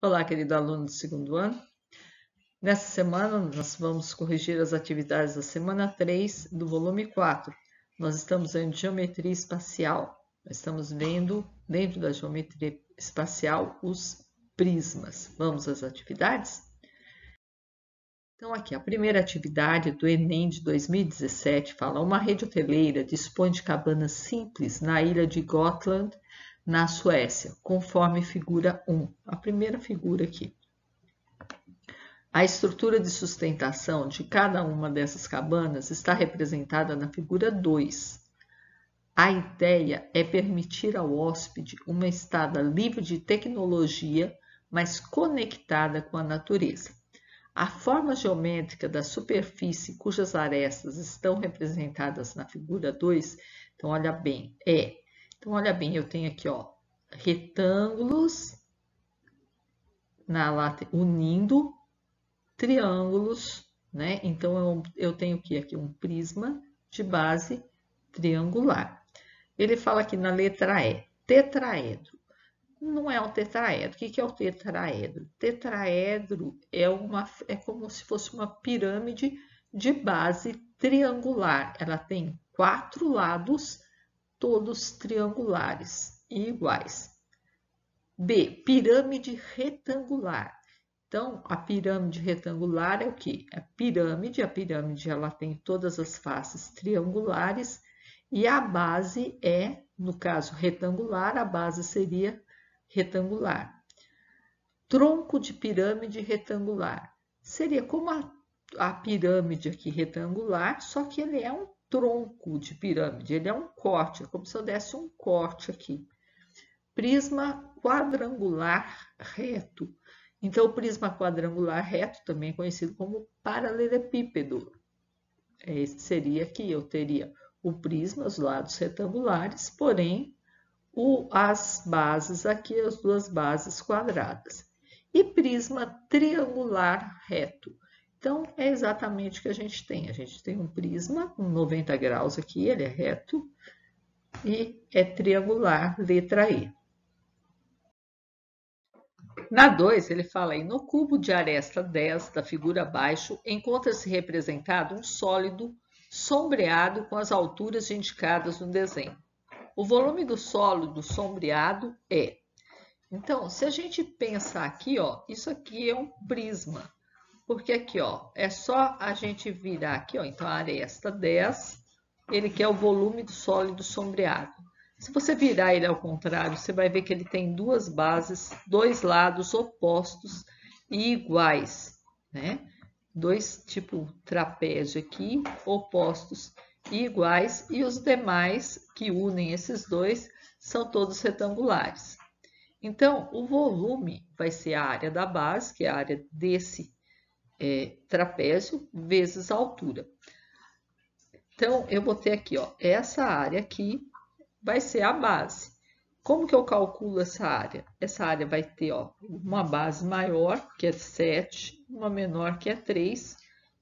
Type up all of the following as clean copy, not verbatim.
Olá, querido aluno do segundo ano. Nessa semana, nós vamos corrigir as atividades da semana 3 do volume 4. Nós estamos em geometria espacial. Nós estamos vendo, dentro da geometria espacial, os prismas. Vamos às atividades? Então, aqui, a primeira atividade do Enem de 2017 fala: uma rede hoteleira dispõe de cabanas simples na ilha de Gotland, na Suécia, conforme figura 1. A primeira figura aqui. A estrutura de sustentação de cada uma dessas cabanas está representada na figura 2. A ideia é permitir ao hóspede uma estada livre de tecnologia, mas conectada com a natureza. A forma geométrica da superfície cujas arestas estão representadas na figura 2, então olha bem, eu tenho aqui, ó, retângulos unindo triângulos, né? Então eu tenho aqui um prisma de base triangular. Ele fala aqui na letra E, tetraedro. Não é um tetraedro. O que é o tetraedro? Tetraedro é como se fosse uma pirâmide de base triangular. Ela tem 4 lados, todos triangulares e iguais. B, pirâmide retangular. Então, a pirâmide retangular é o quê? A pirâmide ela tem todas as faces triangulares e a base é, no caso retangular, a base seria retangular. Tronco de pirâmide retangular. Seria como a pirâmide aqui retangular, só que ele é um tronco de pirâmide, ele é um corte, é como se eu desse um corte aqui. Prisma quadrangular reto. Então, o prisma quadrangular reto, também conhecido como paralelepípedo. Esse seria aqui, eu teria o prisma, os lados retangulares, porém, as bases aqui, as duas bases quadradas. E prisma triangular reto. Então, é exatamente o que a gente tem. A gente tem um prisma com 90 graus aqui, ele é reto, e é triangular, letra E. Na 2, ele fala aí, no cubo de aresta 10 da figura abaixo, encontra-se representado um sólido sombreado com as alturas indicadas no desenho. O volume do sólido sombreado é. Então, se a gente pensar aqui, ó, isso aqui é um prisma, porque aqui, ó, é só a gente virar aqui, ó, então a aresta 10, ele quer o volume do sólido sombreado. Se você virar ele ao contrário, você vai ver que ele tem duas bases, dois lados opostos e iguais, né? Dois tipo trapézio aqui, opostos e iguais, e os demais que unem esses dois são todos retangulares. Então, o volume vai ser a área da base, que é a área desse trapézio, vezes a altura. Então, eu vou ter aqui, ó, essa área aqui vai ser a base. Como que eu calculo essa área? Essa área vai ter, ó, uma base maior, que é 7, uma menor, que é 3.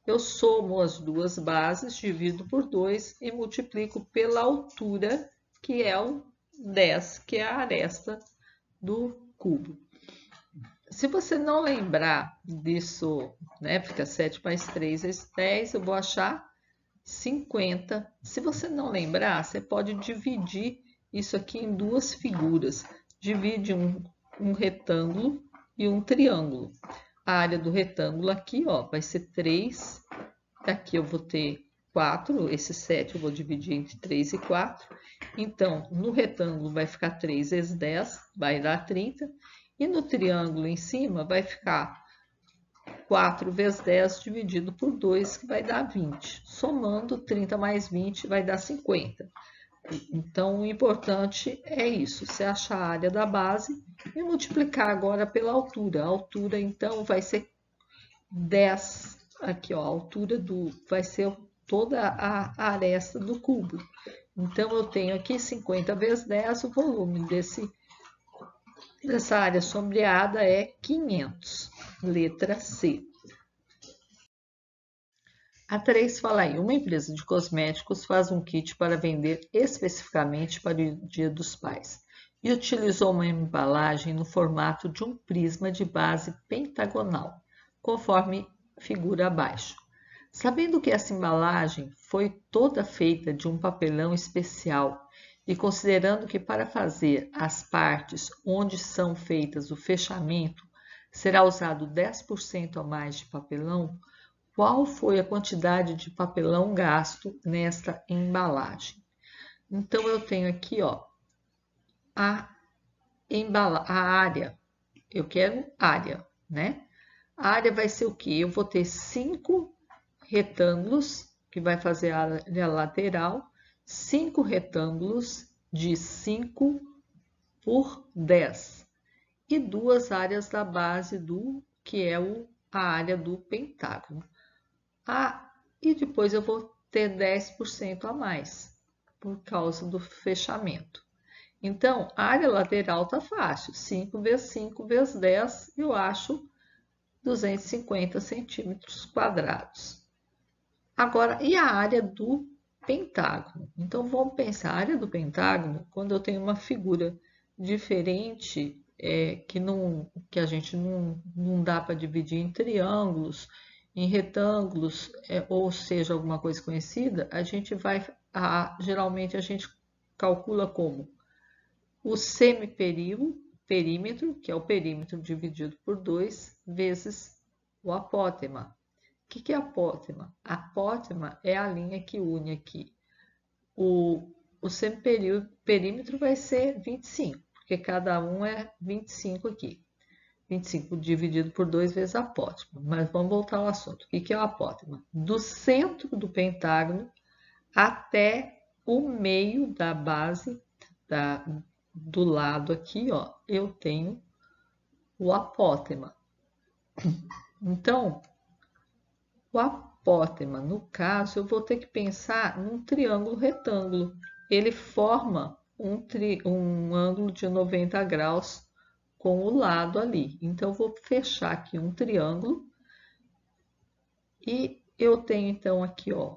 Eu somo as duas bases, divido por 2 e multiplico pela altura, que é o 10, que é a aresta do cubo. Se você não lembrar disso, né, fica 7 mais 3 é 10, eu vou achar 50. Se você não lembrar, você pode dividir isso aqui em duas figuras. Divide um retângulo e um triângulo. A área do retângulo aqui, ó, vai ser 3. Aqui eu vou ter 4. Esse 7 eu vou dividir entre 3 e 4. Então, no retângulo vai ficar 3 vezes 10, vai dar 30. E no triângulo em cima vai ficar 4 vezes 10 dividido por 2, que vai dar 20. Somando 30 mais 20 vai dar 50. Então, o importante é isso, você achar a área da base e multiplicar agora pela altura. A altura, então, vai ser 10. Aqui, ó, a altura vai ser toda a aresta do cubo. Então, eu tenho aqui 50 vezes 10, o volume dessa área sombreada é 500. Letra C. A 3 fala aí, uma empresa de cosméticos faz um kit para vender especificamente para o Dia dos Pais. e utilizou uma embalagem no formato de um prisma de base pentagonal, conforme figura abaixo. Sabendo que essa embalagem foi toda feita de um papelão especial e considerando que para fazer as partes onde são feitas o fechamento será usado 10% a mais de papelão, qual foi a quantidade de papelão gasto nesta embalagem? Então, eu tenho aqui, ó, a área. Eu quero área, né? A área vai ser o quê? Eu vou ter 5 retângulos, que vai fazer a área lateral, 5 retângulos de 5 por 10 e 2 áreas da base que é a área do pentágono. E depois eu vou ter 10% a mais, por causa do fechamento. Então, a área lateral está fácil, 5 vezes 5 vezes 10, eu acho 250 centímetros quadrados. Agora, e a área do pentágono? Então, vamos pensar, a área do pentágono, quando eu tenho uma figura diferente, que a gente não dá para dividir em triângulos, em retângulos, ou seja, alguma coisa conhecida, a gente geralmente a gente calcula como o semiperímetro, que é o perímetro dividido por 2, vezes o apótema. O que é apótema? Apótema é a linha que une aqui. O semiperímetro vai ser 25, porque cada um é 25 aqui. 25 dividido por 2 vezes apótema. Mas vamos voltar ao assunto. O que é o apótema? Do centro do pentágono até o meio da base, do lado aqui, ó, eu tenho o apótema. Então, o apótema, no caso, eu vou ter que pensar num triângulo retângulo. Ele forma um ângulo de 90 graus com o lado ali. Então, eu vou fechar aqui um triângulo e eu tenho, então, aqui, ó,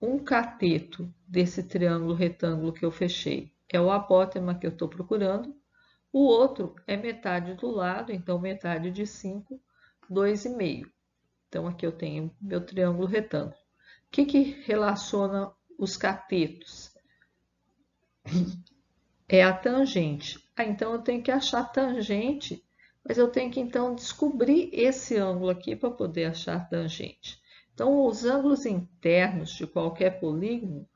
um cateto desse triângulo retângulo que eu fechei. É o apótema que eu estou procurando. O outro é metade do lado, então metade de 5, 2,5. Então, aqui eu tenho meu triângulo retângulo. O que relaciona os catetos? É a tangente. Então, eu tenho que achar a tangente, mas eu tenho que, então, descobrir esse ângulo aqui para poder achar a tangente. Então, os ângulos internos de qualquer polígono,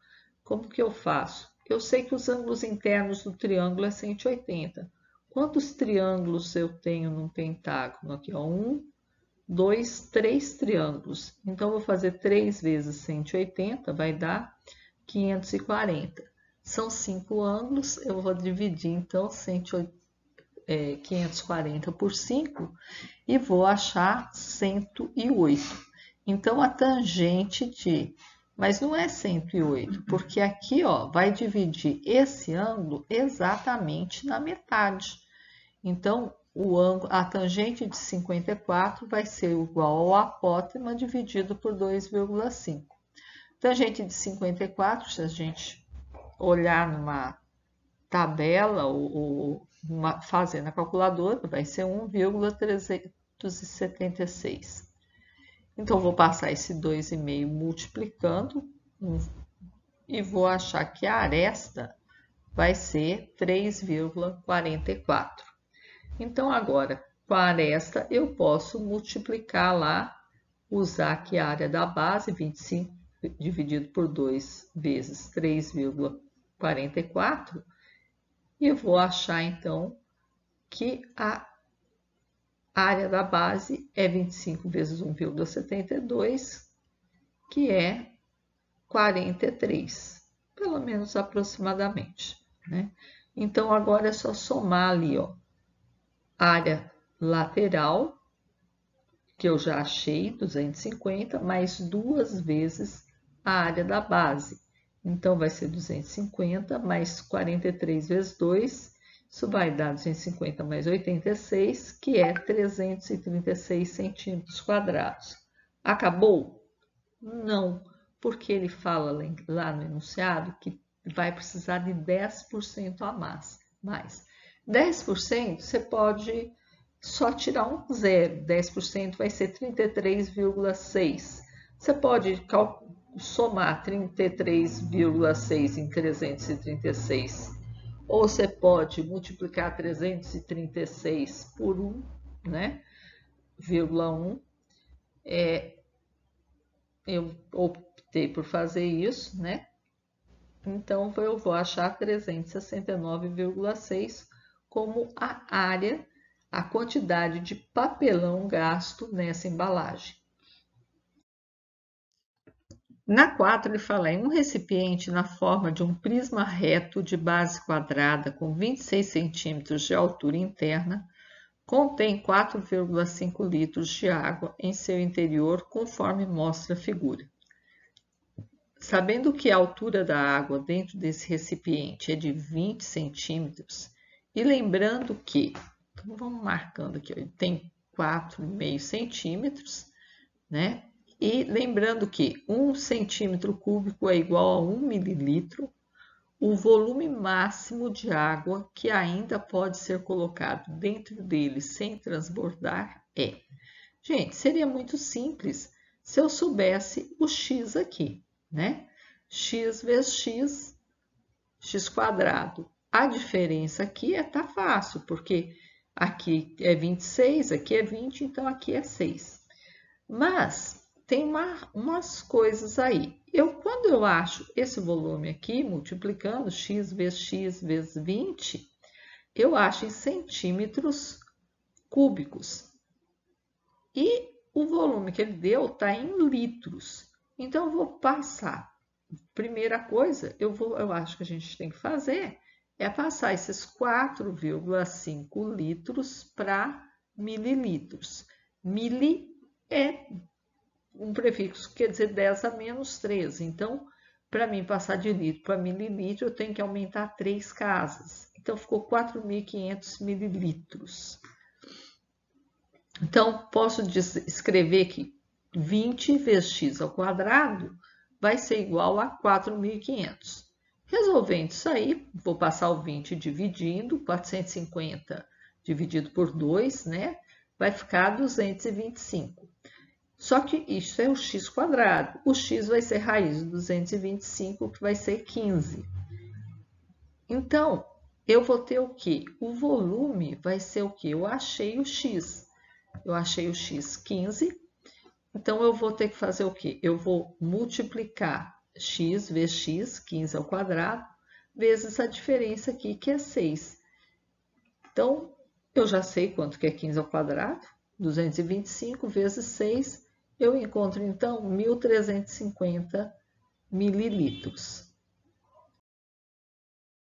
como que eu faço? Eu sei que os ângulos internos do triângulo é 180. Quantos triângulos eu tenho num pentágono? Aqui, ó, 1, 2, 3 triângulos. Então, vou fazer 3 vezes 180, vai dar 540. São 5 ângulos, eu vou dividir, então, 540 por 5 e vou achar 108. Então, a tangente de... Mas não é 108, porque aqui, ó, vai dividir esse ângulo exatamente na metade. Então, a tangente de 54 vai ser igual ao apótema dividido por 2,5. Tangente de 54, se a gente olhar numa tabela ou fazer na calculadora, vai ser 1,376. Então, vou passar esse 2,5 multiplicando e vou achar que a aresta vai ser 3,44. Então, agora, com a aresta, eu posso multiplicar lá, usar aqui a área da base, 25 dividido por 2 vezes 3,44, e eu vou achar, então, que a área da base é 25 vezes 1,72, que é 43, pelo menos aproximadamente, né? Então, agora é só somar ali, ó, área lateral, que eu já achei, 250, mais 2 vezes a área da base. Então, vai ser 250 mais 43 vezes 2, isso vai dar 250 mais 86, que é 336 centímetros quadrados. Acabou? Não, porque ele fala lá no enunciado que vai precisar de 10% a mais. mais. 10% você pode só tirar um zero. 10% vai ser 33,6. Você pode somar 33,6 em 336. Ou você pode multiplicar 336 por 1, né? 1,1. Eu optei por fazer isso, né? Então, eu vou achar 369,6 como a área, a quantidade de papelão gasto nessa embalagem. Na 4, ele fala em um recipiente na forma de um prisma reto de base quadrada com 26 centímetros de altura interna, contém 4,5 litros de água em seu interior, conforme mostra a figura. Sabendo que a altura da água dentro desse recipiente é de 20 centímetros, e lembrando que, então vamos marcando aqui, ele tem 4,5 centímetros, né? E lembrando que 1 centímetro cúbico é igual a 1 mililitro, o volume máximo de água que ainda pode ser colocado dentro dele sem transbordar é. Gente, seria muito simples se eu soubesse o x aqui, né? X vezes x, x quadrado. A diferença aqui tá fácil, porque aqui é 26, aqui é 20, então aqui é 6. Mas tem umas coisas aí. Quando eu acho esse volume aqui, multiplicando x vezes 20, eu acho em centímetros cúbicos. E o volume que ele deu está em litros. Então, eu vou passar. Primeira coisa, eu acho que a gente tem que fazer é passar esses 4,5 litros para mililitros. Mili é um prefixo que quer dizer 10 a menos 3. Então, para mim passar de litro para mililitro, eu tenho que aumentar 3 casas. Então, ficou 4.500 mililitros. Então, posso escrever que 20 vezes x ao quadrado vai ser igual a 4.500. Resolvendo isso aí, vou passar o 20 dividindo, 450 dividido por 2, né? Vai ficar 225. Só que isso é o x quadrado. O x vai ser raiz de 225, que vai ser 15. Então, eu vou ter o quê? O volume vai ser o quê? Eu achei o x. Eu achei o x 15. Então, eu vou ter que fazer o quê? Eu vou multiplicar x vezes x, 15 ao quadrado, vezes a diferença aqui, que é 6. Então, eu já sei quanto que é 15 ao quadrado. 225 vezes 6, eu encontro, então, 1.350 mililitros.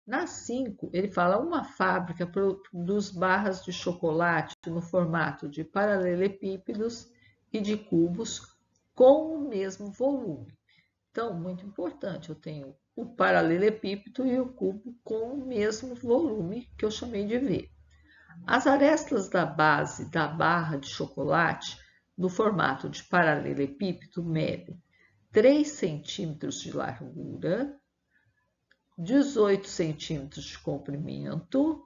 Na 5, ele fala uma fábrica produz barras de chocolate no formato de paralelepípedos e de cubos com o mesmo volume. Então, muito importante, eu tenho o paralelepípedo e o cubo com o mesmo volume, que eu chamei de V. As arestas da base da barra de chocolate, no formato de paralelepípedo, medem 3 centímetros de largura, 18 centímetros de comprimento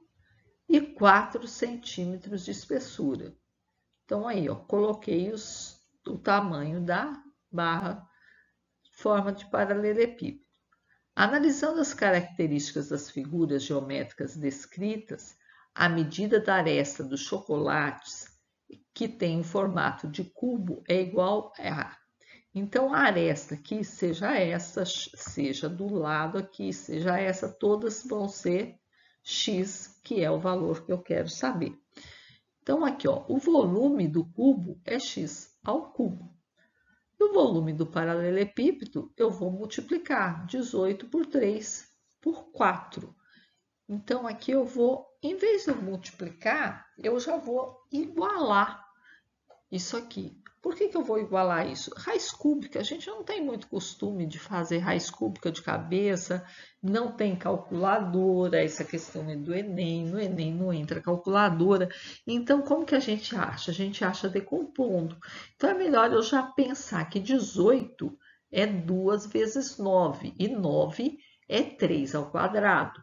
e 4 centímetros de espessura. Então, aí, ó, coloquei o tamanho da barra forma de paralelepípedo. Analisando as características das figuras geométricas descritas, a medida da aresta dos chocolates, que tem o formato de cubo, é igual a. Então, a aresta aqui, seja essa, seja do lado aqui, seja essa, todas vão ser x, que é o valor que eu quero saber. Então, aqui, ó, o volume do cubo é x ao cubo. E o volume do paralelepípedo, eu vou multiplicar 18 por 3 por 4. Então, aqui eu vou, em vez de eu multiplicar, eu já vou igualar isso aqui. Por que eu vou igualar isso? Raiz cúbica, a gente não tem muito costume de fazer raiz cúbica de cabeça, não tem calculadora, essa questão é do Enem, no Enem não entra calculadora. Então, como que a gente acha? A gente acha decompondo. Então, é melhor eu já pensar que 18 é 2 vezes 9, e 9 é 3 ao quadrado.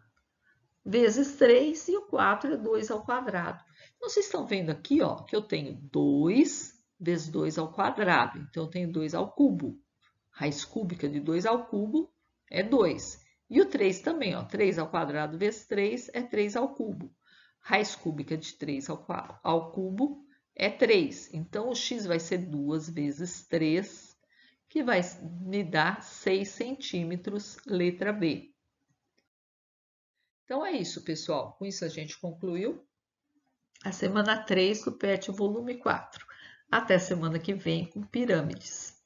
vezes 3 e o 4 é 2 ao quadrado. Então, vocês estão vendo aqui, ó, que eu tenho 2 vezes 2 ao quadrado. Então, eu tenho 2 ao cubo. Raiz cúbica de 2 ao cubo é 2. E o 3 também, ó, 3 ao quadrado vezes 3 é 3 ao cubo. Raiz cúbica de 3 ao cubo é 3. Então, o x vai ser 2 vezes 3, que vai me dar 6 centímetros, letra B. Então, é isso, pessoal. Com isso, a gente concluiu a semana 3 do PET volume 4. Até semana que vem com pirâmides.